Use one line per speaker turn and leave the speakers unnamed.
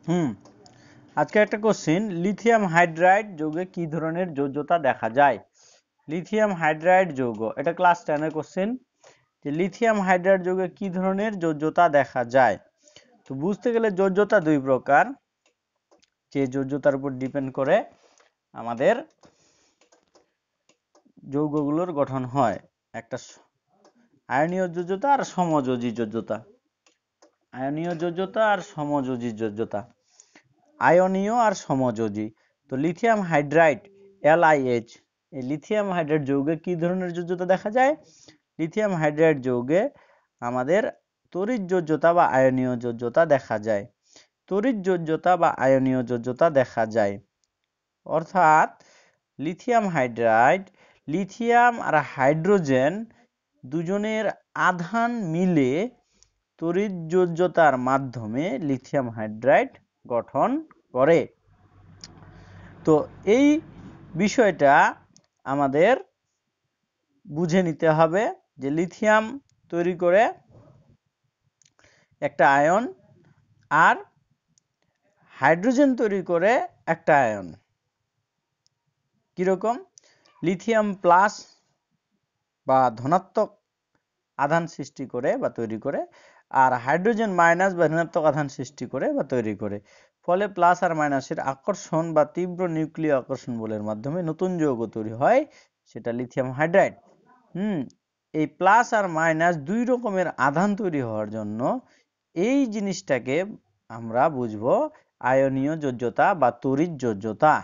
হুম আজকে একটা question, lithium hydride যৌগে কি ধরনের যোজ্যতা দেখা যায়? লিথিয়াম হাইড্রাইড যৌগ, এটা ক্লাস 10 এর কোশ্চেন, যে লিথিয়াম হাইড্রাইড যৌগে কি ধরনের যোজ্যতা দেখা যায়। তো বুঝতে গেলে যোজ্যতা দুই প্রকার, যে যোজ্যতার উপর ডিপেন্ড করে আমাদের যৌগগুলোর গঠন হয়। একটা আয়নীয় যোজ্যতা আর সমযোজী যোজ্যতা। আয়নীয় যোজ্যতা আর সমযোজী যোজ্যতা। আয়নীয় আর সমযোজী। তো লিথিয়াম হাইড্রাইড LiH, এই লিথিয়াম হাইড্রাইড যৌগে কি ধরনের যোজ্যতা দেখা যায়? লিথিয়াম হাইড্রাইড যৌগে আমাদের তড়িৎ যোজ্যতা বা আয়নীয় যোজ্যতা দেখা যায়। তড়িৎ যোজ্যতা বা আয়নীয় যোজ্যতা দেখা যায়, অর্থাৎ লিথিয়াম হাইড্রাইড, লিথিয়াম আর হাইড্রোজেন দুজনের আধান মিলে তড়িৎ যোজ্যতার মাধ্যমে লিথিয়াম হাইড্রাইড গঠন করে। তো এই বিষয়টা আমাদের বুঝে নিতে হবে যে লিথিয়াম তৈরি করে একটা আয়ন, আর হাইড্রোজেন তৈরি করে একটা আয়ন। কিরকম? লিথিয়াম প্লাস বা ধনাত্মক আধান সৃষ্টি করে বা তৈরি করে, আর হাইড্রোজেন মাইনাস বা ঋণাত্মক আধান সৃষ্টি করে বা তৈরি করে। ফলে প্লাস আর মাইনাসের আকর্ষণ বা তীব্র নিউক্লিয় আকর্ষণ বলের মাধ্যমে নতুন যৌগ তৈরি হয়, সেটা লিথিয়াম হাইড্রাইড। এই প্লাস আর মাইনাস দুই রকমের আধান তৈরি হওয়ার জন্য এই জিনিসটাকে আমরা বুঝবো আয়নীয় যোজ্যতা বা তড়িৎ যোজ্যতা।